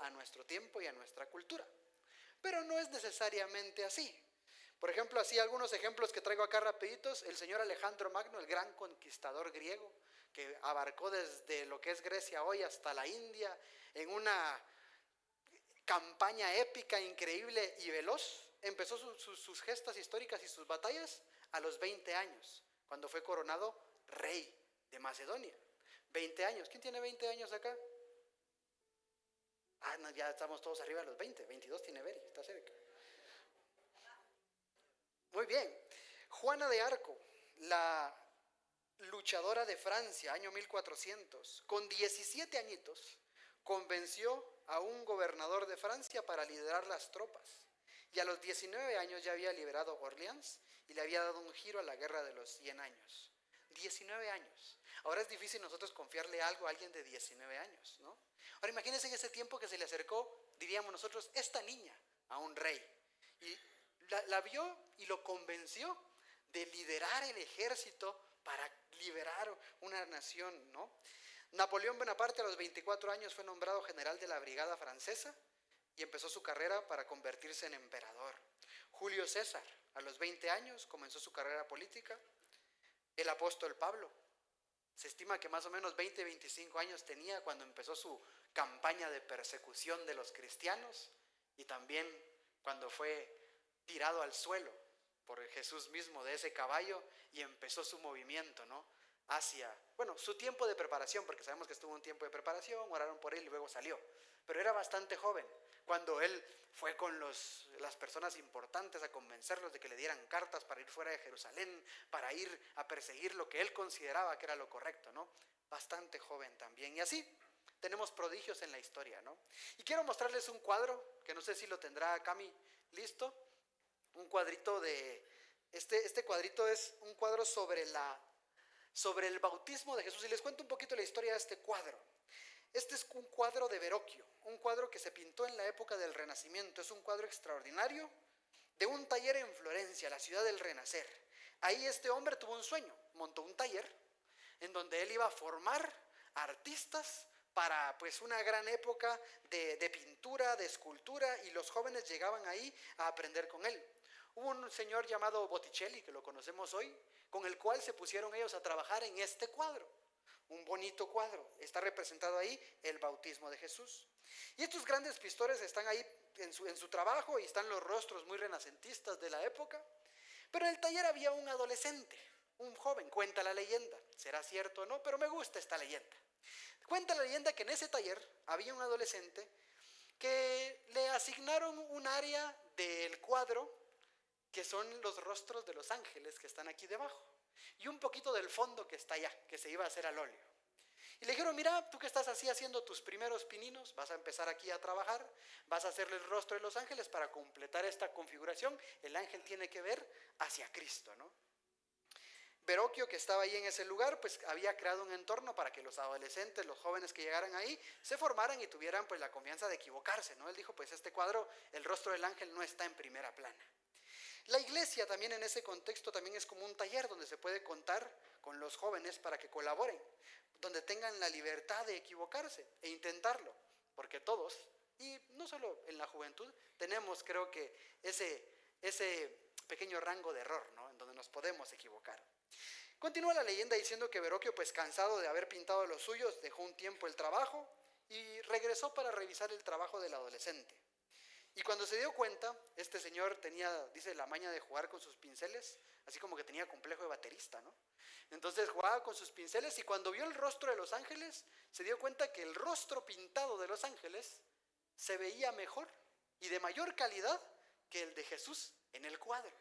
a nuestro tiempo y a nuestra cultura. Pero no es necesariamente así. Por ejemplo, así algunos ejemplos que traigo acá rapiditos: el señor Alejandro Magno, el gran conquistador griego, que abarcó desde lo que es Grecia hoy hasta la India, en una campaña épica, increíble y veloz. Empezó sus gestas históricas y sus batallas a los 20 años, cuando fue coronado rey de Macedonia. 20 años. ¿Quién tiene 20 años acá? No, ya estamos todos arriba de los 20. 22 tiene Beri, está cerca. Muy bien. Juana de Arco, la luchadora de Francia, año 1400, con 17 añitos, convenció a un gobernador de Francia para liderar las tropas. Y a los 19 años ya había liberado Orleans y le había dado un giro a la guerra de los 100 años. 19 años. Ahora es difícil nosotros confiarle algo a alguien de 19 años, ¿no? Ahora imagínense en ese tiempo que se le acercó, diríamos nosotros, esta niña a un rey. Y la vio y lo convenció de liderar el ejército para liberar una nación, ¿no? Napoleón Bonaparte a los 24 años fue nombrado general de la brigada francesa y empezó su carrera para convertirse en emperador. Julio César a los 20 años comenzó su carrera política. El apóstol Pablo, se estima que más o menos 20-25 años tenía cuando empezó su campaña de persecución de los cristianos, y también cuando fue tirado al suelo por Jesús mismo de ese caballo y empezó su movimiento, ¿no? Hacia, su tiempo de preparación, porque sabemos que estuvo un tiempo de preparación, oraron por él y luego salió. Pero era bastante joven cuando él fue con las personas importantes a convencerlos de que le dieran cartas para ir fuera de Jerusalén, para ir a perseguir lo que él consideraba que era lo correcto, ¿no? Bastante joven también. Y así tenemos prodigios en la historia, ¿no? Y quiero mostrarles un cuadro, que no sé si lo tendrá Cami listo. Un cuadrito de... Este cuadrito es un cuadro sobre el bautismo de Jesús. Y les cuento un poquito la historia de este cuadro. Este es un cuadro de Verrocchio, un cuadro que se pintó en la época del Renacimiento. Es un cuadro extraordinario de un taller en Florencia, la ciudad del Renacer. Ahí este hombre tuvo un sueño, montó un taller en donde él iba a formar artistas para una gran época de pintura, de escultura, y los jóvenes llegaban ahí a aprender con él. Hubo un señor llamado Botticelli, que lo conocemos hoy, con el cual se pusieron ellos a trabajar en este cuadro. Un bonito cuadro, está representado ahí el bautismo de Jesús. Y estos grandes pintores están ahí en su trabajo, y están los rostros muy renacentistas de la época. Pero en el taller había un adolescente, un joven, cuenta la leyenda, será cierto o no, pero me gusta esta leyenda. Cuenta la leyenda que en ese taller había un adolescente que le asignaron un área del cuadro que son los rostros de los ángeles que están aquí debajo, y un poquito del fondo que está allá, que se iba a hacer al óleo. Y le dijeron: mira, tú que estás así haciendo tus primeros pininos, vas a empezar aquí a trabajar, vas a hacerle el rostro de los ángeles para completar esta configuración. El ángel tiene que ver hacia Cristo, ¿no? Verrocchio, que estaba ahí en ese lugar, había creado un entorno para que los adolescentes, los jóvenes que llegaran ahí, se formaran y tuvieran la confianza de equivocarse, ¿no? Él dijo: este cuadro, el rostro del ángel no está en primera plana. La iglesia también en ese contexto también es como un taller donde se puede contar con los jóvenes para que colaboren, donde tengan la libertad de equivocarse e intentarlo, porque todos, y no solo en la juventud, tenemos, creo que, ese pequeño rango de error, ¿no? En donde nos podemos equivocar. Continúa la leyenda diciendo que Verrocchio, cansado de haber pintado los suyos, dejó un tiempo el trabajo y regresó para revisar el trabajo del adolescente. Y cuando se dio cuenta, este señor tenía, dice, la maña de jugar con sus pinceles, así como que tenía complejo de baterista, ¿no? Entonces jugaba con sus pinceles, y cuando vio el rostro de los ángeles, se dio cuenta que el rostro pintado de los ángeles se veía mejor y de mayor calidad que el de Jesús en el cuadro.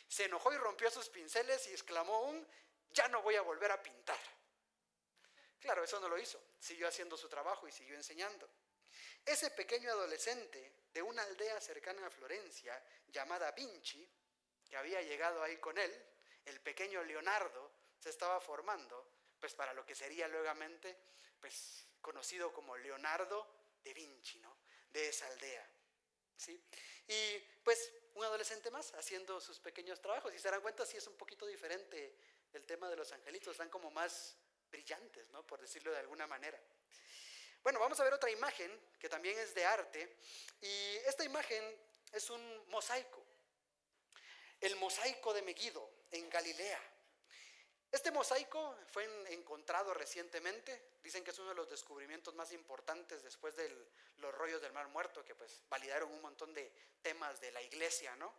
Se enojó y rompió sus pinceles y exclamó ya no voy a volver a pintar. Claro, eso no lo hizo, siguió haciendo su trabajo y siguió enseñando. Ese pequeño adolescente de una aldea cercana a Florencia, llamada Vinci, que había llegado ahí con él, el pequeño Leonardo, se estaba formando para lo que sería luegamente conocido como Leonardo da Vinci, ¿no? De esa aldea, ¿sí? Y un adolescente más haciendo sus pequeños trabajos, y se dan cuenta, sí es un poquito diferente el tema de los angelitos, están como más brillantes, ¿no? Por decirlo de alguna manera. Bueno, vamos a ver otra imagen que también es de arte, y esta imagen es un mosaico, el mosaico de Megido en Galilea. Este mosaico fue encontrado recientemente, dicen que es uno de los descubrimientos más importantes después de los rollos del Mar Muerto, que pues validaron un montón de temas de la iglesia, ¿no?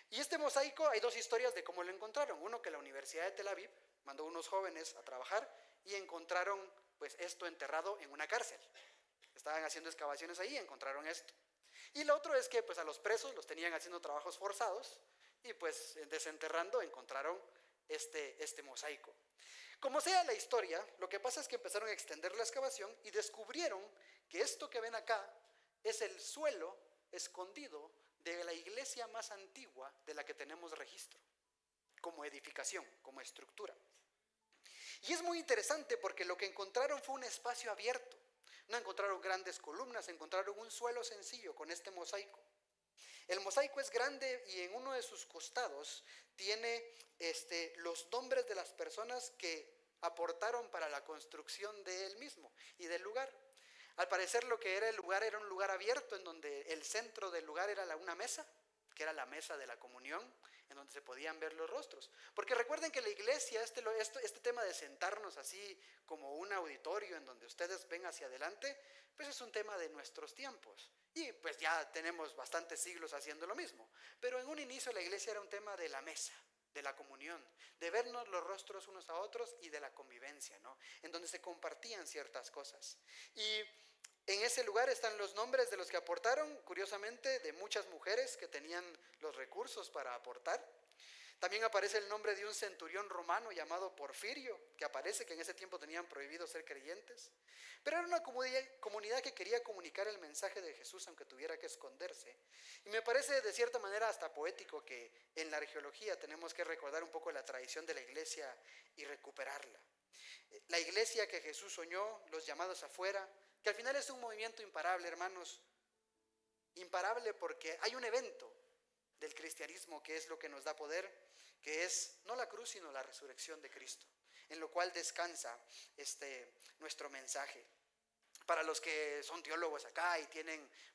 Y este mosaico, hay dos historias de cómo lo encontraron. Uno, que la Universidad de Tel Aviv mandó unos jóvenes a trabajar y encontraron pues esto enterrado en una cárcel. Estaban haciendo excavaciones ahí y encontraron esto. Y lo otro es que pues a los presos los tenían haciendo trabajos forzados y pues desenterrando encontraron este mosaico. Como sea la historia, lo que pasa es que empezaron a extender la excavación y descubrieron que esto que ven acá es el suelo escondido de la iglesia más antigua de la que tenemos registro, como edificación, como estructura. Y es muy interesante porque lo que encontraron fue un espacio abierto. No encontraron grandes columnas, encontraron un suelo sencillo con este mosaico. El mosaico es grande y en uno de sus costados tiene los nombres de las personas que aportaron para la construcción de él mismo y del lugar. Al parecer lo que era el lugar era un lugar abierto en donde el centro del lugar era una mesa, que era la mesa de la comunión, en donde se podían ver los rostros. Porque recuerden que la iglesia, este tema de sentarnos así como un auditorio en donde ustedes ven hacia adelante, pues es un tema de nuestros tiempos. Y pues ya tenemos bastantes siglos haciendo lo mismo. Pero en un inicio la iglesia era un tema de la mesa, de la comunión, de vernos los rostros unos a otros y de la convivencia, ¿no? En donde se compartían ciertas cosas. Y en ese lugar están los nombres de los que aportaron, curiosamente, de muchas mujeres que tenían los recursos para aportar. También aparece el nombre de un centurión romano llamado Porfirio, que aparece que en ese tiempo tenían prohibido ser creyentes. Pero era una comunidad que quería comunicar el mensaje de Jesús aunque tuviera que esconderse. Y me parece de cierta manera hasta poético que en la arqueología tenemos que recordar un poco la tradición de la iglesia y recuperarla. La iglesia que Jesús soñó, los llamados afuera, que al final es un movimiento imparable, hermanos. Imparable porque hay un evento del cristianismo que es lo que nos da poder, que es no la cruz sino la resurrección de Cristo, en lo cual descansa nuestro mensaje. Para los que son teólogos acá y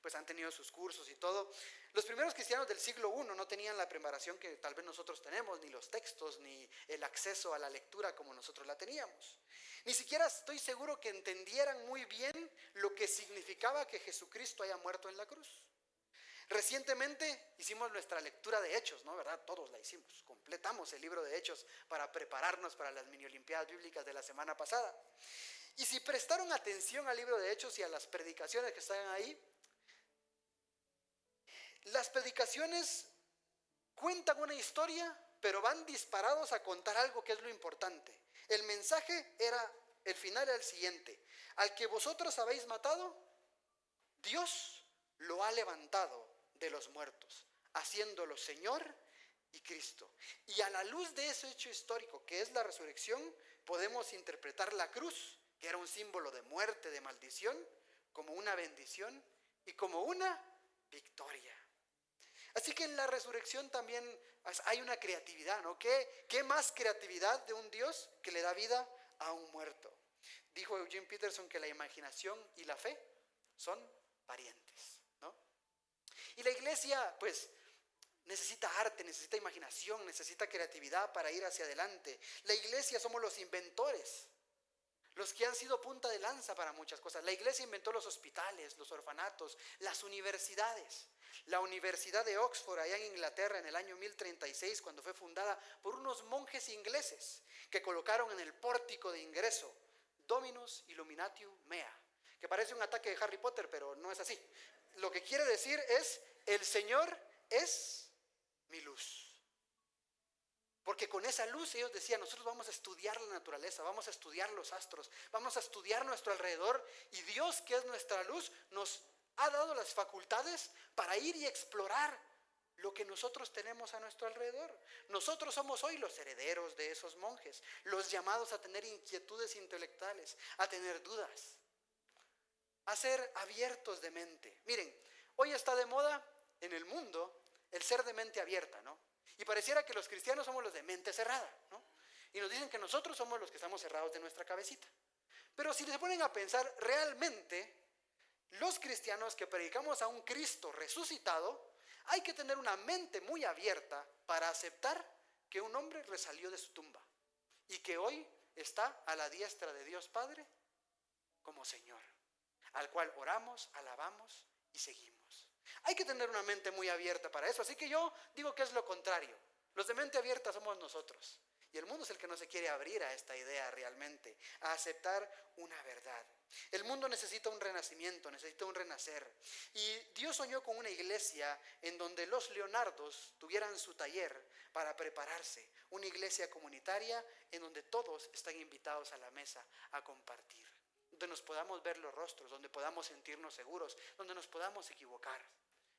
pues han tenido sus cursos y todo, los primeros cristianos del siglo I no tenían la preparación que tal vez nosotros tenemos, ni los textos, ni el acceso a la lectura como nosotros la teníamos. Ni siquiera estoy seguro que entendieran muy bien lo que significaba que Jesucristo haya muerto en la cruz. Recientemente hicimos nuestra lectura de Hechos, ¿no? ¿Verdad? Todos la hicimos, completamos el libro de Hechos para prepararnos para las mini olimpiadas bíblicas de la semana pasada. Y si prestaron atención al libro de Hechos y a las predicaciones que están ahí, las predicaciones cuentan una historia, pero van disparados a contar algo que es lo importante. El mensaje el final era el siguiente: al que vosotros habéis matado, Dios lo ha levantado de los muertos, haciéndolo Señor y Cristo. Y a la luz de ese hecho histórico que es la resurrección, podemos interpretar la cruz, que era un símbolo de muerte, de maldición, como una bendición y como una victoria. Así que en la resurrección también hay una creatividad, ¿no? ¿Qué más creatividad de un Dios que le da vida a un muerto? Dijo Eugene Peterson que la imaginación y la fe son parientes, ¿no? Y la iglesia, pues, necesita arte, necesita imaginación, necesita creatividad para ir hacia adelante. La iglesia somos los inventores, los que han sido punta de lanza para muchas cosas. La iglesia inventó los hospitales, los orfanatos, las universidades. La Universidad de Oxford, allá en Inglaterra, en el año 1036, cuando fue fundada por unos monjes ingleses que colocaron en el pórtico de ingreso Dominus Illuminatium Mea, que parece un ataque de Harry Potter, pero no es así. Lo que quiere decir es: el Señor es mi luz. Porque con esa luz ellos decían: nosotros vamos a estudiar la naturaleza, vamos a estudiar los astros, vamos a estudiar nuestro alrededor, y Dios, que es nuestra luz, nos ha dado las facultades para ir y explorar lo que nosotros tenemos a nuestro alrededor. Nosotros somos hoy los herederos de esos monjes, los llamados a tener inquietudes intelectuales, a tener dudas, a ser abiertos de mente. Miren, hoy está de moda en el mundo el ser de mente abierta, ¿no? Y pareciera que los cristianos somos los de mente cerrada, ¿no? Y nos dicen que nosotros somos los que estamos cerrados de nuestra cabecita. Pero si se ponen a pensar, realmente los cristianos que predicamos a un Cristo resucitado, hay que tener una mente muy abierta para aceptar que un hombre resalió de su tumba y que hoy está a la diestra de Dios Padre como Señor, al cual oramos, alabamos y seguimos. Hay que tener una mente muy abierta para eso, así que yo digo que es lo contrario. Los de mente abierta somos nosotros, y el mundo es el que no se quiere abrir a esta idea realmente, a aceptar una verdad. El mundo necesita un renacimiento, necesita un renacer, y Dios soñó con una iglesia en donde los leonardos tuvieran su taller para prepararse, una iglesia comunitaria en donde todos están invitados a la mesa a compartir, donde nos podamos ver los rostros, donde podamos sentirnos seguros, donde nos podamos equivocar,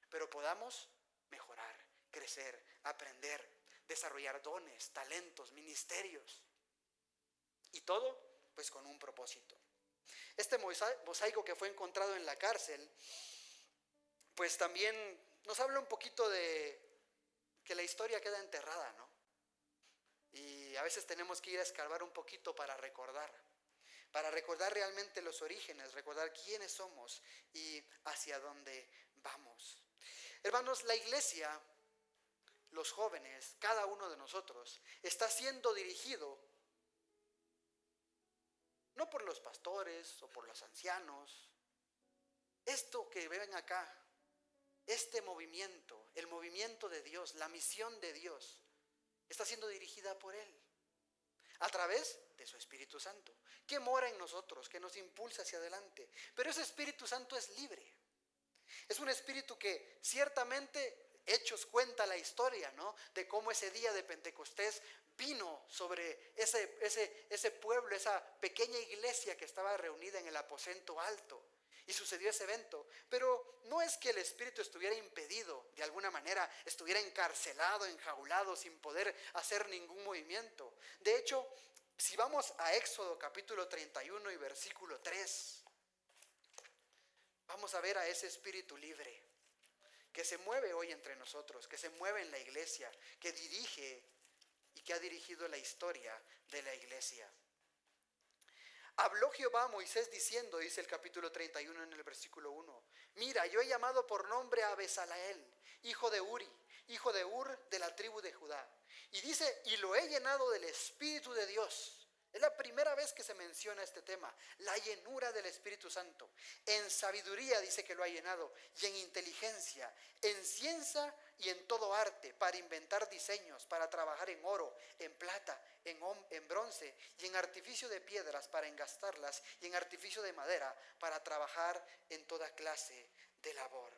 pero podamos mejorar, crecer, aprender, desarrollar dones, talentos, ministerios, y todo pues con un propósito. Este mosaico que fue encontrado en la cárcel, pues también nos habla un poquito de que la historia queda enterrada, ¿no? Y a veces tenemos que ir a escarbar un poquito para recordar realmente los orígenes, recordar quiénes somos y hacia dónde vamos. Hermanos, la iglesia, los jóvenes, cada uno de nosotros, está siendo dirigido no por los pastores o por los ancianos. Esto que ven acá, este movimiento, el movimiento de Dios, la misión de Dios, está siendo dirigida por Él, a través de su Espíritu Santo, que mora en nosotros, que nos impulsa hacia adelante. Pero ese Espíritu Santo es libre. Es un espíritu que ciertamente Hechos cuenta la historia, ¿no?, de cómo ese día de Pentecostés vino sobre ese pueblo, esa pequeña iglesia que estaba reunida en el aposento alto. Y sucedió ese evento. Pero no es que el espíritu estuviera impedido, de alguna manera, estuviera encarcelado, enjaulado, sin poder hacer ningún movimiento. De hecho, si vamos a Éxodo capítulo 31 y versículo 3, vamos a ver a ese espíritu libre que se mueve hoy entre nosotros, que se mueve en la iglesia, que dirige y que ha dirigido la historia de la iglesia. Habló Jehová a Moisés diciendo, dice el capítulo 31 en el versículo 1, mira, yo he llamado por nombre a Bezaleel, hijo de Uri, hijo de Ur, de la tribu de Judá. Y dice, y lo he llenado del Espíritu de Dios. Es la primera vez que se menciona este tema, la llenura del Espíritu Santo. En sabiduría dice que lo ha llenado, y en inteligencia, en ciencia y en todo arte, para inventar diseños, para trabajar en oro, en plata, en bronce, y en artificio de piedras para engastarlas, y en artificio de madera para trabajar en toda clase de labor.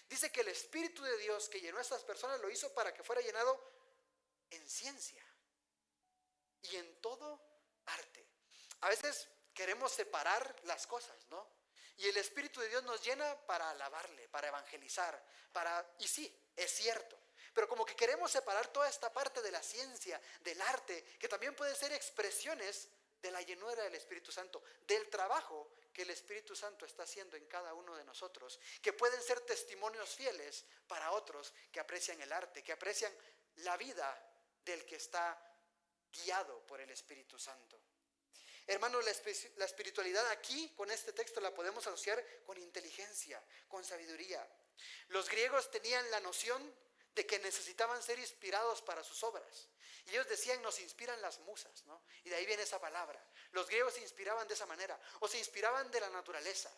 Dice que el Espíritu de Dios que llenó a estas personas lo hizo para que fuera llenado en ciencia y en todo arte. A veces queremos separar las cosas, ¿no? Y el Espíritu de Dios nos llena para alabarle, para evangelizar, y sí, es cierto. Pero como que queremos separar toda esta parte de la ciencia, del arte, que también puede ser expresiones de la llenura del Espíritu Santo, del trabajo que el Espíritu Santo está haciendo en cada uno de nosotros, que pueden ser testimonios fieles para otros que aprecian el arte, que aprecian la vida del que está guiado por el Espíritu Santo. Hermanos, la espiritualidad aquí, con este texto, la podemos asociar con inteligencia, con sabiduría. Los griegos tenían la noción de que necesitaban ser inspirados para sus obras. Y ellos decían, nos inspiran las musas, ¿no? Y de ahí viene esa palabra. Los griegos se inspiraban de esa manera, o se inspiraban de la naturaleza.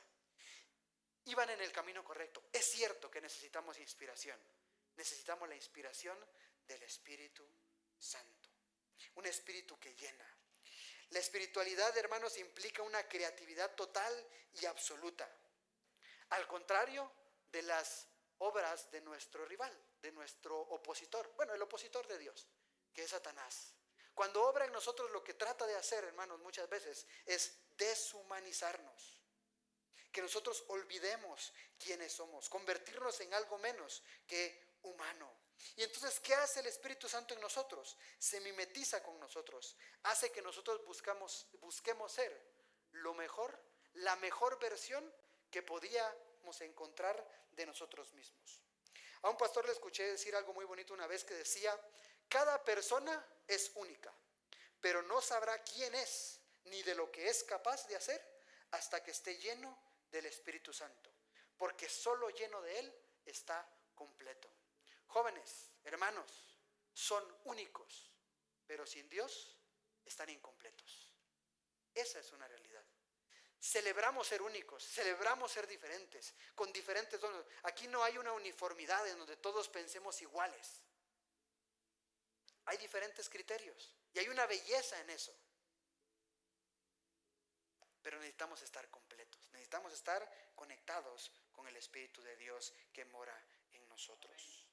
Iban en el camino correcto. Es cierto que necesitamos inspiración. Necesitamos la inspiración del Espíritu Santo. Un espíritu que llena. La espiritualidad, hermanos, implica una creatividad total y absoluta. Al contrario de las obras de nuestro rival, de nuestro opositor. Bueno, el opositor de Dios, que es Satanás. Cuando obra en nosotros, lo que trata de hacer, hermanos, muchas veces es deshumanizarnos. Que nosotros olvidemos quiénes somos, convertirnos en algo menos que humano. Y entonces, ¿qué hace el Espíritu Santo en nosotros? Se mimetiza con nosotros, hace que nosotros busquemos ser lo mejor, la mejor versión que podíamos encontrar de nosotros mismos. A un pastor le escuché decir algo muy bonito una vez que decía, cada persona es única, pero no sabrá quién es ni de lo que es capaz de hacer hasta que esté lleno del Espíritu Santo, porque solo lleno de Él está completo. Jóvenes, hermanos, son únicos, pero sin Dios están incompletos. Esa es una realidad. Celebramos ser únicos, celebramos ser diferentes, con diferentes dones. Aquí no hay una uniformidad en donde todos pensemos iguales. Hay diferentes criterios y hay una belleza en eso. Pero necesitamos estar completos, necesitamos estar conectados con el Espíritu de Dios que mora en nosotros.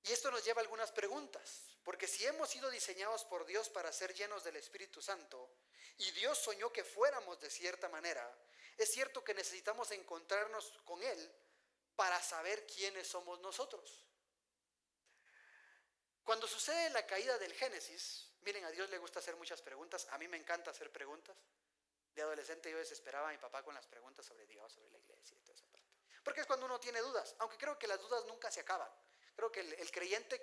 Y esto nos lleva a algunas preguntas, porque si hemos sido diseñados por Dios para ser llenos del Espíritu Santo, y Dios soñó que fuéramos de cierta manera, es cierto que necesitamos encontrarnos con Él para saber quiénes somos nosotros. Cuando sucede la caída del Génesis, miren, a Dios le gusta hacer muchas preguntas, a mí me encanta hacer preguntas. De adolescente yo desesperaba a mi papá con las preguntas sobre Dios, sobre la iglesia y toda esa parte. Porque es cuando uno tiene dudas, aunque creo que las dudas nunca se acaban. Creo que el creyente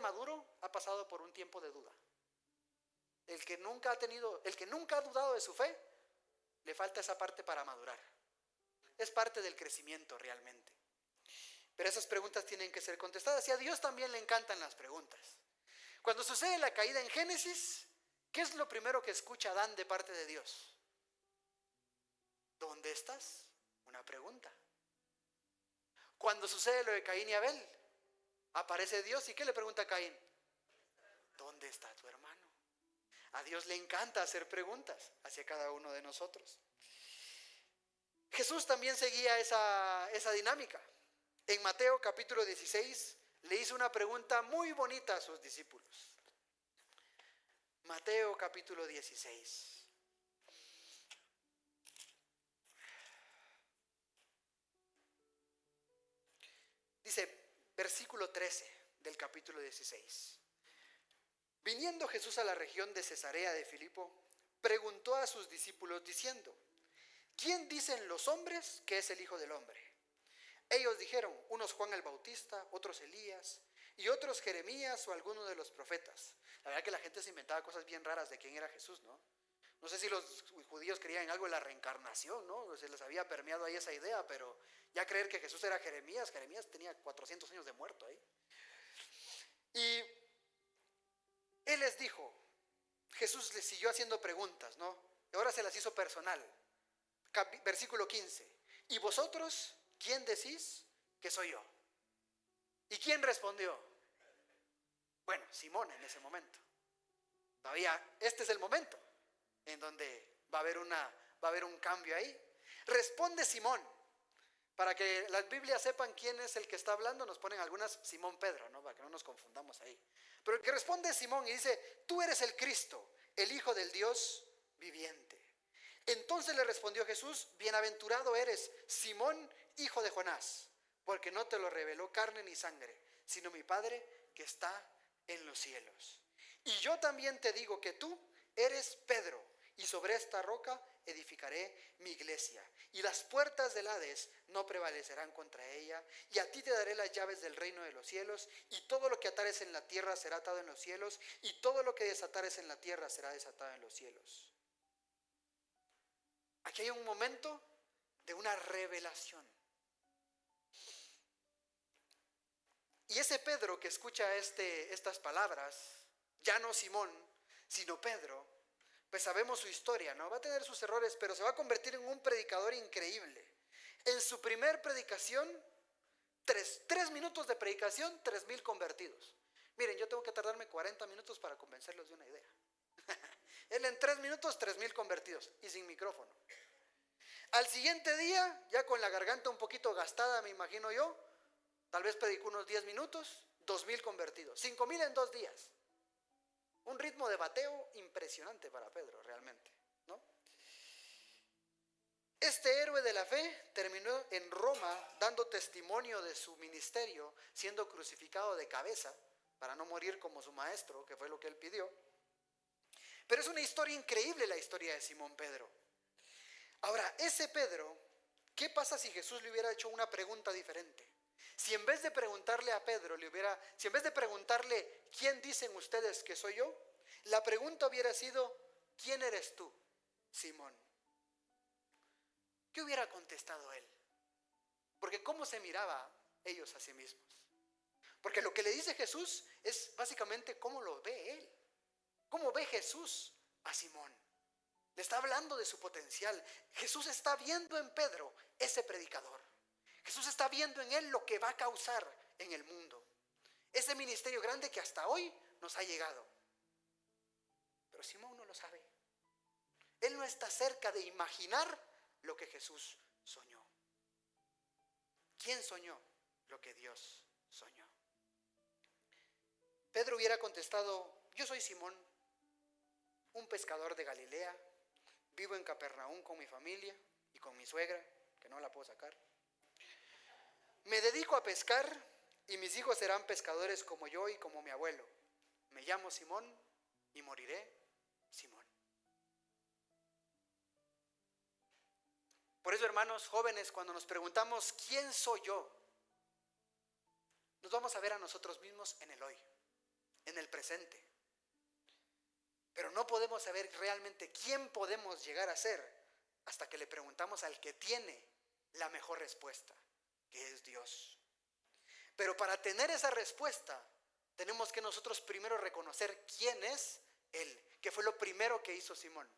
maduro ha pasado por un tiempo de duda. El que nunca ha dudado de su fe, le falta esa parte para madurar. Es parte del crecimiento realmente. Pero esas preguntas tienen que ser contestadas y a Dios también le encantan las preguntas. Cuando sucede la caída en Génesis, ¿qué es lo primero que escucha Adán de parte de Dios? ¿Dónde estás? Una pregunta. Cuando sucede lo de Caín y Abel, aparece Dios y ¿qué le pregunta a Caín? ¿Dónde está tu hermano? A Dios le encanta hacer preguntas hacia cada uno de nosotros. Jesús también seguía esa dinámica. En Mateo capítulo 16 le hizo una pregunta muy bonita a sus discípulos. Mateo capítulo 16. Dice, versículo 13 del capítulo 16. Viniendo Jesús a la región de Cesarea de Filipo, preguntó a sus discípulos diciendo, ¿quién dicen los hombres que es el Hijo del Hombre? Ellos dijeron, unos Juan el Bautista, otros Elías, y otros Jeremías o alguno de los profetas. La verdad que la gente se inventaba cosas bien raras de quién era Jesús, ¿no? No sé si los judíos creían en algo de la reencarnación, ¿no? Se les había permeado ahí esa idea, pero ya creer que Jesús era Jeremías tenía 400 años de muerto ahí. Y Él les dijo, Jesús les siguió haciendo preguntas, ¿no? Y ahora se las hizo personal. Versículo 15. ¿Y vosotros quién decís que soy yo? ¿Y quién respondió? Bueno, Simón en ese momento. Todavía este es el momento en donde va a haber un cambio ahí. Responde Simón. Para que las Biblias sepan quién es el que está hablando, nos ponen algunas Simón Pedro, ¿no? Para que no nos confundamos ahí. Pero el que responde es Simón y dice, tú eres el Cristo, el Hijo del Dios viviente. Entonces le respondió Jesús, bienaventurado eres, Simón, hijo de Jonás, porque no te lo reveló carne ni sangre, sino mi Padre que está en los cielos. Y yo también te digo que tú eres Pedro, y sobre esta roca edificaré mi iglesia, y las puertas del Hades no prevalecerán contra ella, y a ti te daré las llaves del reino de los cielos, y todo lo que atares en la tierra será atado en los cielos, y todo lo que desatares en la tierra será desatado en los cielos. Aquí hay un momento de una revelación. Y ese Pedro que escucha estas palabras, ya no Simón, sino Pedro, pues sabemos su historia, ¿no? Va a tener sus errores, pero se va a convertir en un predicador increíble. En su primer predicación, 3 minutos de predicación, 3,000 convertidos. Miren, yo tengo que tardarme 40 minutos para convencerlos de una idea. Él en 3 minutos, 3,000 convertidos y sin micrófono. Al siguiente día, ya con la garganta un poquito gastada, me imagino yo, tal vez predicó unos 10 minutos, 2,000 convertidos, 5,000 en 2 días. Un ritmo de bateo impresionante para Pedro, realmente, ¿no? Este héroe de la fe terminó en Roma dando testimonio de su ministerio, siendo crucificado de cabeza para no morir como su maestro, que fue lo que él pidió. Pero es una historia increíble la historia de Simón Pedro. Ahora, ese Pedro, ¿qué pasa si Jesús le hubiera hecho una pregunta diferente? Si en vez de preguntarle a Pedro, si en vez de preguntarle, ¿quién dicen ustedes que soy yo? la pregunta hubiera sido, ¿quién eres tú, Simón? ¿Qué hubiera contestado él? Porque ¿cómo se miraba ellos a sí mismos? Porque lo que le dice Jesús es básicamente cómo lo ve él. ¿Cómo ve Jesús a Simón? Le está hablando de su potencial. Jesús está viendo en Pedro ese predicador. Jesús está viendo en él lo que va a causar en el mundo. Ese ministerio grande que hasta hoy nos ha llegado. Pero Simón no lo sabe. Él no está cerca de imaginar lo que Jesús soñó. ¿Quién soñó lo que Dios soñó? Pedro hubiera contestado, yo soy Simón, un pescador de Galilea, vivo en Capernaum con mi familia y con mi suegra, que no la puedo sacar. Me dedico a pescar y mis hijos serán pescadores como yo y como mi abuelo. Me llamo Simón y moriré Simón. Por eso, hermanos jóvenes, cuando nos preguntamos ¿quién soy yo?, nos vamos a ver a nosotros mismos en el hoy, en el presente. Pero no podemos saber realmente quién podemos llegar a ser hasta que le preguntamos al que tiene la mejor respuesta, que es Dios. Pero para tener esa respuesta, tenemos que nosotros primero reconocer quién es Él, que fue lo primero que hizo Simón.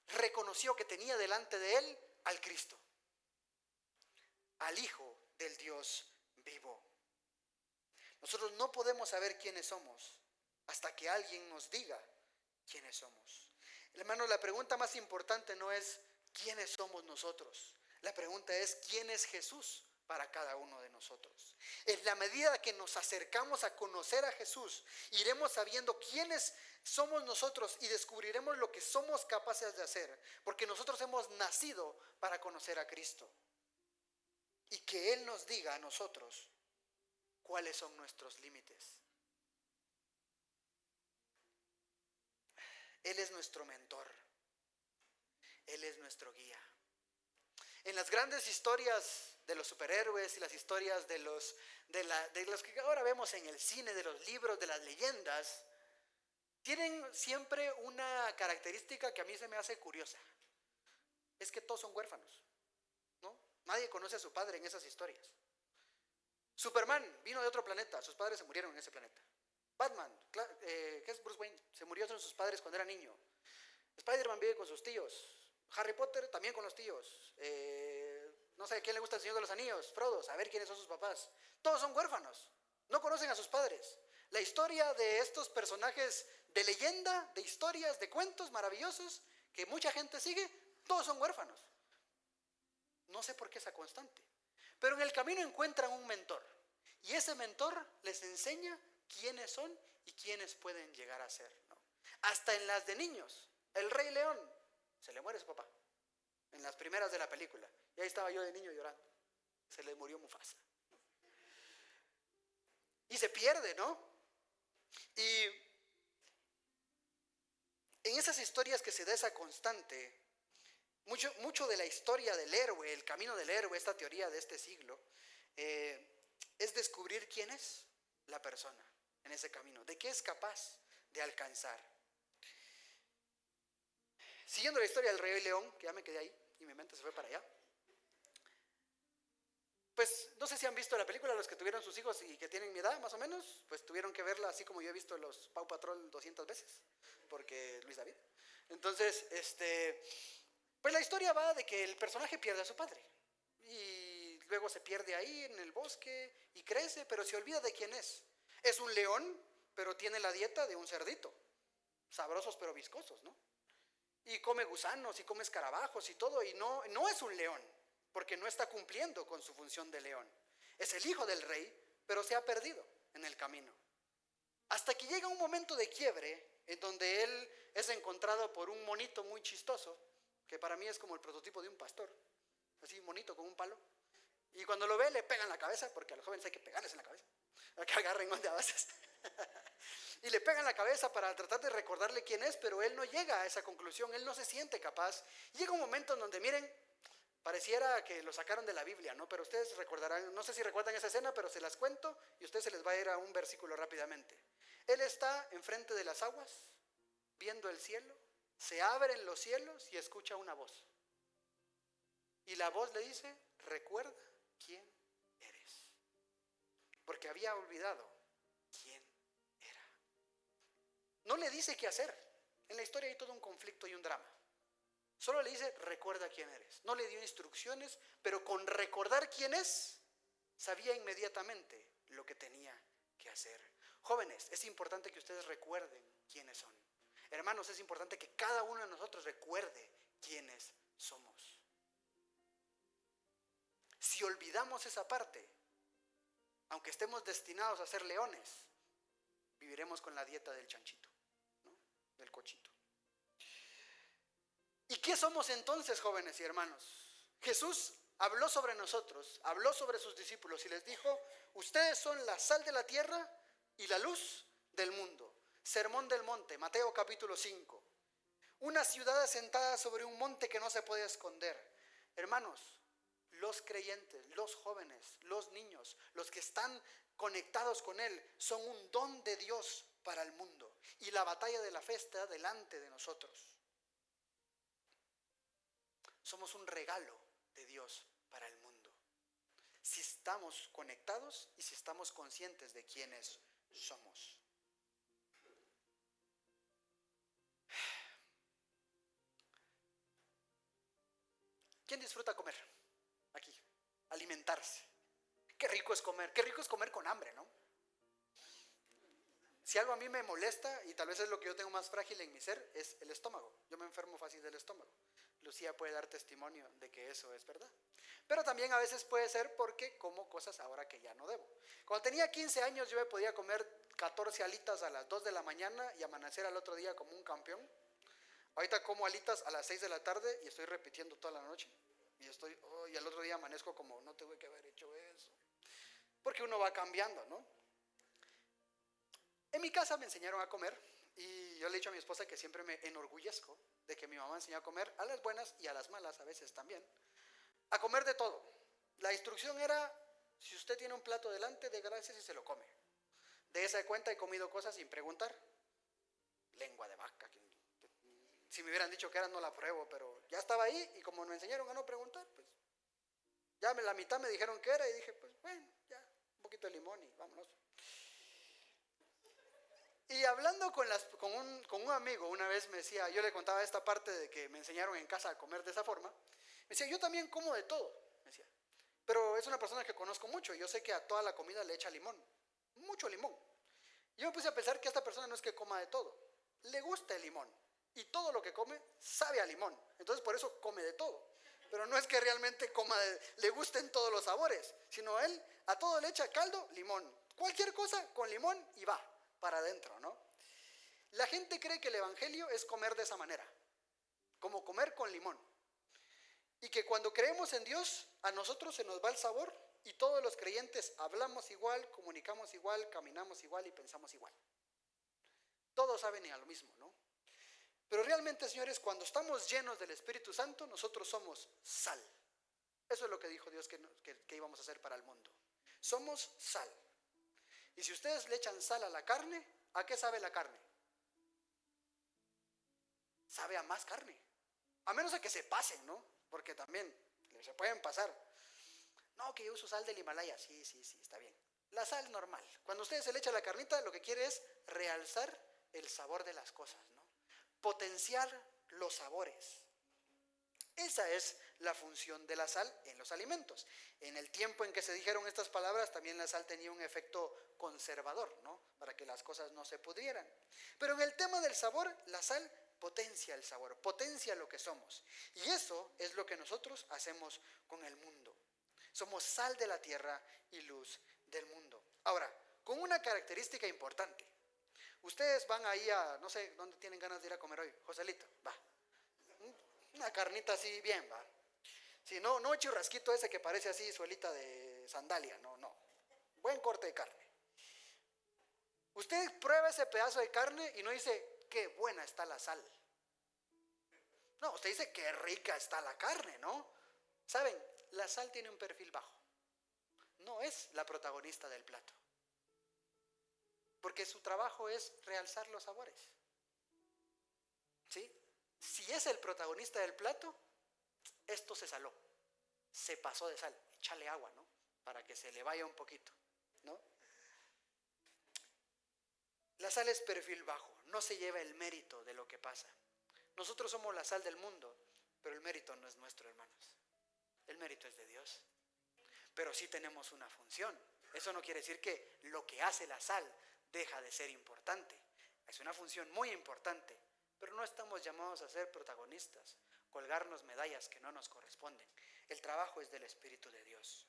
Reconoció que tenía delante de él al Cristo, al Hijo del Dios vivo. Nosotros no podemos saber quiénes somos hasta que alguien nos diga quiénes somos. Hermanos, la pregunta más importante no es quiénes somos nosotros. La pregunta es quién es Jesús para cada uno de nosotros. En la medida que nos acercamos a conocer a Jesús, iremos sabiendo quiénes somos nosotros y descubriremos lo que somos capaces de hacer, porque nosotros hemos nacido para conocer a Cristo. Y que Él nos diga a nosotros cuáles son nuestros límites. Él es nuestro mentor. Él es nuestro guía. En las grandes historias de los superhéroes y las historias de los que ahora vemos en el cine, de los libros, de las leyendas, tienen siempre una característica que a mí se me hace curiosa. Es que todos son huérfanos, ¿no? Nadie conoce a su padre en esas historias. Superman vino de otro planeta, sus padres se murieron en ese planeta. Batman, que es Bruce Wayne, se murió con sus padres cuando era niño. Spider-Man vive con sus tíos. Harry Potter también con los tíos. No sé, ¿quién le gusta el Señor de los Anillos? Frodo, a ver quiénes son sus papás. Todos son huérfanos, no conocen a sus padres. La historia de estos personajes de leyenda, de historias, de cuentos maravillosos que mucha gente sigue, todos son huérfanos. No sé por qué esa constante. Pero en el camino encuentran un mentor. Y ese mentor les enseña quiénes son y quiénes pueden llegar a ser, ¿no? Hasta en las de niños. El Rey León, se le muere su papá. En las primeras de la película. Y ahí estaba yo de niño llorando. Se le murió Mufasa. Y se pierde, ¿no? Y en esas historias que se da esa constante, mucho de la historia del héroe, el camino del héroe, esta teoría de este siglo, es descubrir quién es la persona en ese camino, de qué es capaz de alcanzar. Siguiendo la historia del Rey León, que ya me quedé ahí y mi mente se fue para allá. Pues no sé si han visto la película, los que tuvieron sus hijos y que tienen mi edad más o menos, pues tuvieron que verla así como yo he visto los Paw Patrol 200 veces, porque Luis David. Entonces, pues la historia va de que el personaje pierde a su padre y luego se pierde ahí en el bosque y crece, pero se olvida de quién es. Es un león, pero tiene la dieta de un cerdito, sabrosos pero viscosos, ¿no? Y come gusanos y come escarabajos y todo, y no es un león, porque no está cumpliendo con su función de león. Es el hijo del rey, pero se ha perdido en el camino. Hasta que llega un momento de quiebre en donde él es encontrado por un monito muy chistoso, que para mí es como el prototipo de un pastor, así monito con un palo. Y cuando lo ve le pegan la cabeza, porque a los jóvenes hay que pegarles en la cabeza, a que agarren donde avanzas. Y le pegan la cabeza para tratar de recordarle quién es, pero él no llega a esa conclusión, él no se siente capaz. Llega un momento en donde, miren, pareciera que lo sacaron de la Biblia, ¿no? Pero ustedes recordarán, no sé si recuerdan esa escena, pero se las cuento y a ustedes se les va a ir a un versículo rápidamente. Él está enfrente de las aguas, viendo el cielo, se abren los cielos y escucha una voz. Y la voz le dice, recuerda quién eres. Porque había olvidado quién era. No le dice qué hacer. En la historia hay todo un conflicto y un drama. Solo le dice, recuerda quién eres. No le dio instrucciones, pero con recordar quién es, sabía inmediatamente lo que tenía que hacer. Jóvenes, es importante que ustedes recuerden quiénes son. Hermanos, es importante que cada uno de nosotros recuerde quiénes somos. Si olvidamos esa parte, aunque estemos destinados a ser leones, viviremos con la dieta del chanchito, ¿no? Del cochito. ¿Y qué somos entonces, jóvenes y hermanos? Jesús habló sobre nosotros, habló sobre sus discípulos y les dijo, ustedes son la sal de la tierra y la luz del mundo. Sermón del monte, Mateo capítulo 5. Una ciudad asentada sobre un monte que no se puede esconder. Hermanos, los creyentes, los jóvenes, los niños, los que están conectados con Él, son un don de Dios para el mundo. Y la batalla de la fe está delante de nosotros. Somos un regalo de Dios para el mundo. Si estamos conectados y si estamos conscientes de quiénes somos. ¿Quién disfruta comer? Aquí, alimentarse. Qué rico es comer con hambre, ¿no? Si algo a mí me molesta, y tal vez es lo que yo tengo más frágil en mi ser, es el estómago. Yo me enfermo fácil del estómago. Lucía puede dar testimonio de que eso es verdad. Pero también a veces puede ser porque como cosas ahora que ya no debo. Cuando tenía 15 años yo me podía comer 14 alitas a las 2 de la mañana y amanecer al otro día como un campeón. Ahorita como alitas a las 6 de la tarde y estoy repitiendo toda la noche. Y al otro día amanezco como, no tuve que haber hecho eso. Porque uno va cambiando, ¿no? En mi casa me enseñaron a comer y yo le he dicho a mi esposa que siempre me enorgullezco de que mi mamá me enseñó a comer a las buenas y a las malas a veces también. A comer de todo. La instrucción era, si usted tiene un plato delante, dé gracias y se lo come. De esa cuenta he comido cosas sin preguntar. Lengua de vaca. Si me hubieran dicho que era, no la pruebo, pero ya estaba ahí y como me enseñaron a no preguntar, pues ya la mitad me dijeron que era y dije, pues bueno, ya, un poquito de limón y vámonos. Y hablando con un amigo, una vez me decía, yo le contaba esta parte de que me enseñaron en casa a comer de esa forma, me decía, yo también como de todo, me decía, pero es una persona que conozco mucho y yo sé que a toda la comida le echa limón, mucho limón. Y yo me puse a pensar que esta persona no es que coma de todo, le gusta el limón y todo lo que come sabe a limón, entonces por eso come de todo. Pero no es que realmente le gusten todos los sabores, sino él a todo le echa caldo, limón, cualquier cosa con limón y va para adentro, ¿no? La gente cree que el evangelio es comer de esa manera, como comer con limón. Y que cuando creemos en Dios, a nosotros se nos va el sabor y todos los creyentes hablamos igual, comunicamos igual, caminamos igual y pensamos igual. Todos saben a lo mismo, ¿no? Pero realmente, señores, cuando estamos llenos del Espíritu Santo, nosotros somos sal. Eso es lo que dijo Dios que íbamos a hacer para el mundo. Somos sal. Y si ustedes le echan sal a la carne, ¿a qué sabe la carne? Sabe a más carne. A menos de que se pasen, ¿no? Porque también se pueden pasar. No, que yo uso sal del Himalaya. Sí, está bien. La sal normal. Cuando ustedes se le echan la carnita, lo que quiere es realzar el sabor de las cosas, ¿no? Potenciar los sabores. Esa es la función de la sal en los alimentos. En el tiempo en que se dijeron estas palabras, también la sal tenía un efecto conservador, ¿no? Para que las cosas no se pudrieran. Pero en el tema del sabor, la sal potencia el sabor, potencia lo que somos. Y eso es lo que nosotros hacemos con el mundo. Somos sal de la tierra y luz del mundo. Ahora, con una característica importante. Ustedes van ahí a, no sé, ¿dónde tienen ganas de ir a comer hoy? Joselito, va. Una carnita así bien, va. Sí, no churrasquito ese que parece así suelita de sandalia, no. Buen corte de carne. Usted prueba ese pedazo de carne y no dice, qué buena está la sal. No, usted dice, qué rica está la carne, ¿no? ¿Saben? La sal tiene un perfil bajo. No es la protagonista del plato. porque su trabajo es realzar los sabores. ¿Sí? Si es el protagonista del plato, esto se saló, se pasó de sal, échale agua, ¿no? Para que se le vaya un poquito, ¿no? La sal es perfil bajo, no se lleva el mérito de lo que pasa. Nosotros somos la sal del mundo, pero el mérito no es nuestro, hermanos. El mérito es de Dios. Pero sí tenemos una función. Eso no quiere decir que lo que hace la sal deja de ser importante. Es una función muy importante, pero no estamos llamados a ser protagonistas, colgarnos medallas que no nos corresponden. El trabajo es del Espíritu de Dios.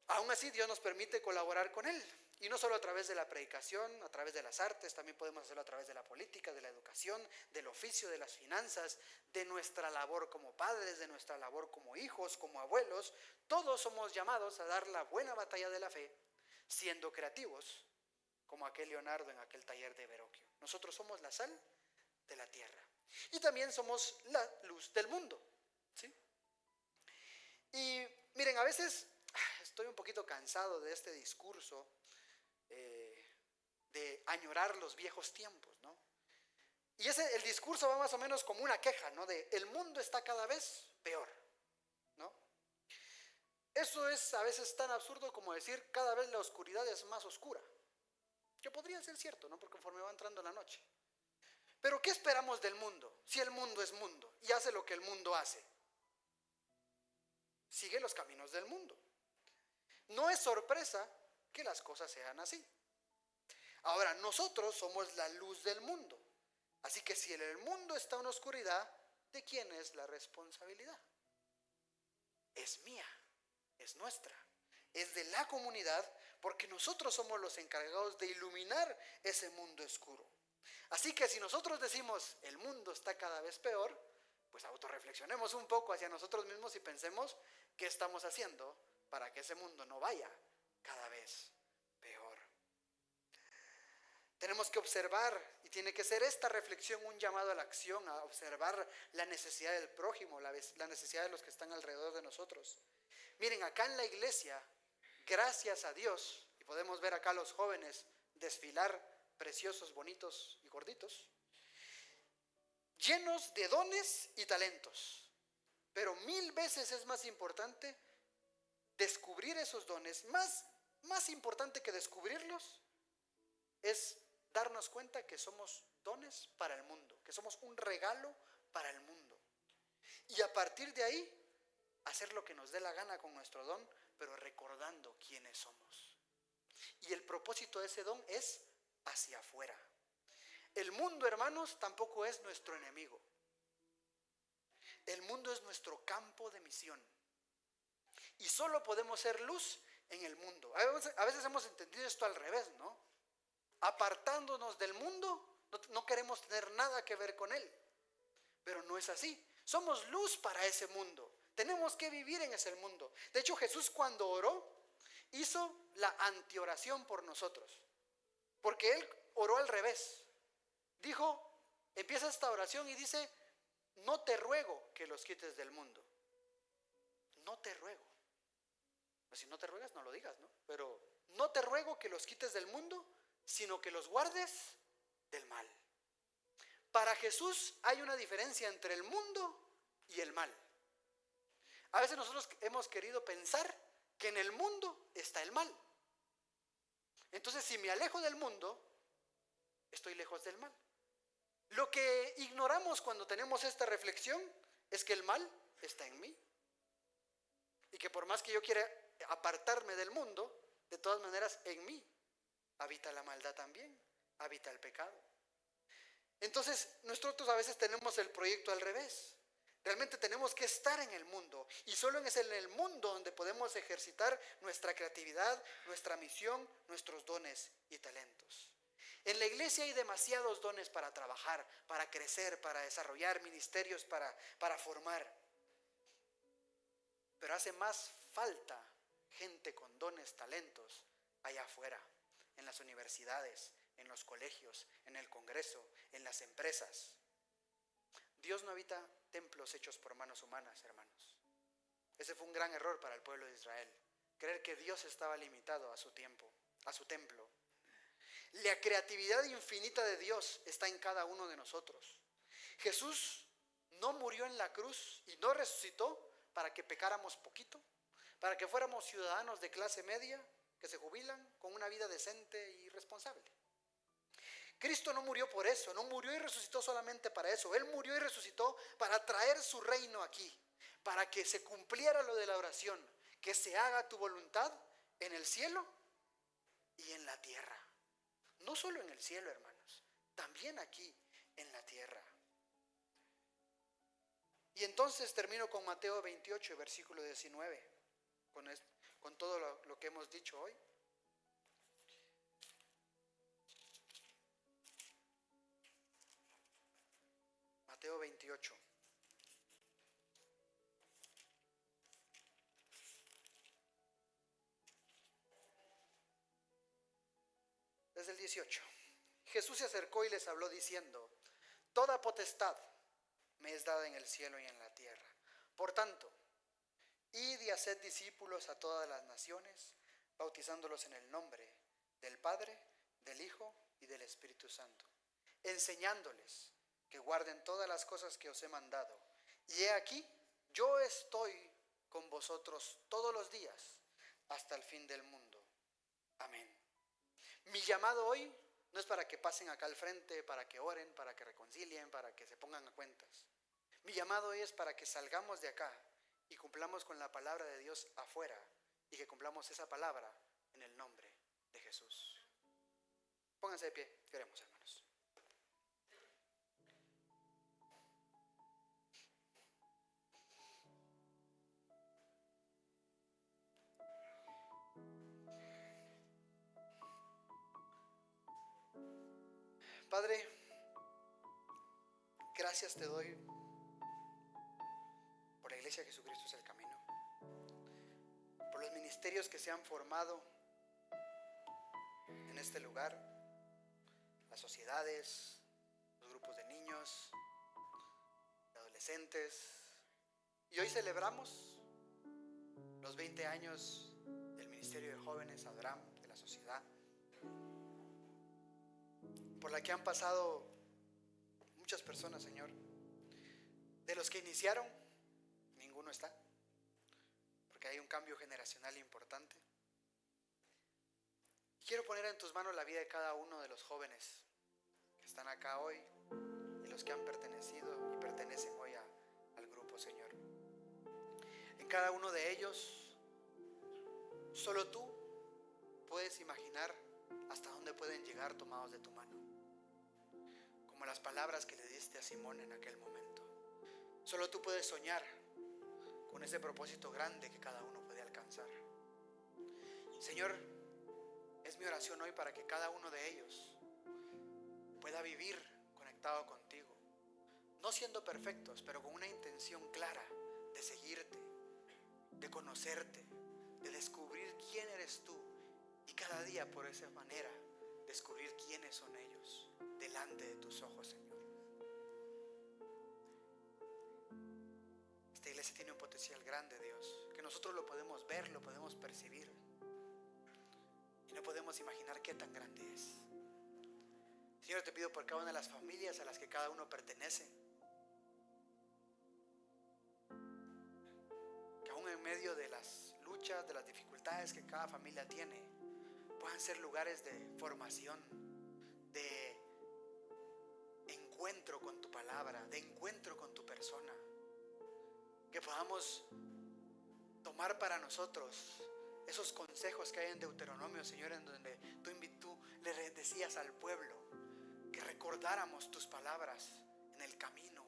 Aún así, Dios nos permite colaborar con Él. Y no solo a través de la predicación, a través de las artes, también podemos hacerlo a través de la política, de la educación, del oficio, de las finanzas, de nuestra labor como padres, de nuestra labor como hijos, como abuelos. Todos somos llamados a dar la buena batalla de la fe, siendo creativos, como aquel Leonardo en aquel taller de Verrocchio. Nosotros somos la sal de la tierra. Y también somos la luz del mundo, ¿sí? Y miren, a veces estoy un poquito cansado de este discurso de añorar los viejos tiempos, ¿no? Y el discurso va más o menos como una queja, ¿no? De el mundo está cada vez peor, ¿no? Eso es a veces tan absurdo como decir cada vez la oscuridad es más oscura, que podría ser cierto, ¿no? Porque conforme va entrando la noche. Pero ¿qué esperamos del mundo? Si el mundo es mundo y hace lo que el mundo hace, sigue los caminos del mundo. No es sorpresa que las cosas sean así. Ahora, nosotros somos la luz del mundo. Así que si el mundo está en oscuridad, ¿de quién es la responsabilidad? Es mía, es nuestra, es de la comunidad, porque nosotros somos los encargados de iluminar ese mundo oscuro. Así que si nosotros decimos el mundo está cada vez peor, pues autorreflexionemos un poco hacia nosotros mismos y pensemos qué estamos haciendo para que ese mundo no vaya cada vez peor. Tenemos que observar, y tiene que ser esta reflexión un llamado a la acción, a observar la necesidad del prójimo, la necesidad de los que están alrededor de nosotros. Miren, acá en la iglesia, gracias a Dios, y podemos ver acá a los jóvenes desfilar preciosos, bonitos y gorditos, llenos de dones y talentos. Pero 1000 veces es más importante descubrir esos dones. Más importante que descubrirlos es darnos cuenta que somos dones para el mundo, que somos un regalo para el mundo. Y a partir de ahí, hacer lo que nos dé la gana con nuestro don, pero recordando quiénes somos. Y el propósito de ese don es hacia afuera. El mundo, hermanos, tampoco es nuestro enemigo. El mundo es nuestro campo de misión. Y solo podemos ser luz en el mundo. A veces hemos entendido esto al revés, ¿no? Apartándonos del mundo, no queremos tener nada que ver con él. Pero no es así. Somos luz para ese mundo. Tenemos que vivir en ese mundo. De hecho, Jesús cuando oró, hizo la antioración por nosotros. Porque él oró al revés. Dijo, empieza esta oración y dice, no te ruego que los quites del mundo. No te ruego. Pues si no te ruegas, no lo digas, ¿no? Pero no te ruego que los quites del mundo, sino que los guardes del mal. Para Jesús hay una diferencia entre el mundo y el mal. A veces nosotros hemos querido pensar que en el mundo está el mal. Entonces, si me alejo del mundo, estoy lejos del mal. Lo que ignoramos cuando tenemos esta reflexión es que el mal está en mí. Y que por más que yo quiera apartarme del mundo, de todas maneras en mí habita la maldad también, habita el pecado. Entonces, nosotros a veces tenemos el proyecto al revés. Realmente tenemos que estar en el mundo, y solo es en el mundo donde podemos ejercitar nuestra creatividad, nuestra misión, nuestros dones y talentos. En la iglesia hay demasiados dones para trabajar, para crecer, para desarrollar ministerios, para formar. Pero hace más falta gente con dones, talentos allá afuera, en las universidades, en los colegios, en el Congreso, en las empresas. Dios no habita templos hechos por manos humanas, hermanos. Ese fue un gran error para el pueblo de Israel, creer que Dios estaba limitado a su tiempo, a su templo. La creatividad infinita de Dios está en cada uno de nosotros. Jesús no murió en la cruz y no resucitó para que pecáramos poquito, para que fuéramos ciudadanos de clase media que se jubilan con una vida decente y responsable. Cristo no murió por eso, no murió y resucitó solamente para eso. Él murió y resucitó para traer su reino aquí, para que se cumpliera lo de la oración, que se haga tu voluntad en el cielo y en la tierra. No solo en el cielo, hermanos, también aquí en la tierra. Y entonces termino con Mateo 28, versículo 19, con todo lo que hemos dicho hoy. Mateo 28. Desde el 18. Jesús se acercó y les habló diciendo: toda potestad me es dada en el cielo y en la tierra. Por tanto, id y haced discípulos a todas las naciones, bautizándolos en el nombre del Padre, del Hijo y del Espíritu Santo, enseñándoles que guarden todas las cosas que os he mandado. Y he aquí, yo estoy con vosotros todos los días hasta el fin del mundo. Amén. Mi llamado hoy no es para que pasen acá al frente, para que oren, para que reconcilien, para que se pongan a cuentas. Mi llamado hoy es para que salgamos de acá y cumplamos con la palabra de Dios afuera, y que cumplamos esa palabra en el nombre de Jesús. Pónganse de pie, queremos, hermanos. Padre, gracias te doy por la Iglesia de Jesucristo es el Camino, por los ministerios que se han formado en este lugar, las sociedades, los grupos de niños, de adolescentes. Y hoy celebramos los 20 años del Ministerio de Jóvenes Abraham, de la sociedad, por la que han pasado muchas personas, Señor. De los que iniciaron, ninguno está, porque hay un cambio generacional importante. Quiero poner en tus manos la vida de cada uno de los jóvenes que están acá hoy y los que han pertenecido y pertenecen hoy al grupo, Señor. En cada uno de ellos, solo tú puedes imaginar hasta dónde pueden llegar tomados de tu mano, como las palabras que le diste a Simón en aquel momento. Solo tú puedes soñar con ese propósito grande que cada uno puede alcanzar. Señor, es mi oración hoy para que cada uno de ellos pueda vivir conectado contigo, no siendo perfectos, pero con una intención clara de seguirte, de conocerte, de descubrir quién eres tú, y cada día por esa manera descubrir quiénes son ellos delante de tus ojos, Señor. Esta iglesia tiene un potencial grande, Dios, que nosotros lo podemos ver, lo podemos percibir, y no podemos imaginar qué tan grande es. Señor, te pido por cada una de las familias a las que cada uno pertenece, que aún en medio de las luchas, de las dificultades que cada familia tiene, puedan ser lugares de formación, de encuentro con tu palabra, de encuentro con tu persona. Que podamos tomar para nosotros esos consejos que hay en Deuteronomio, Señor, en donde tú le decías al pueblo que recordáramos tus palabras en el camino,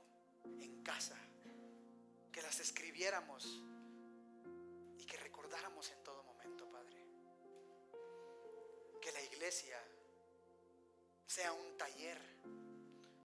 en casa, que las escribiéramos y que recordáramos en todo momento, Padre. Que la iglesia sea un taller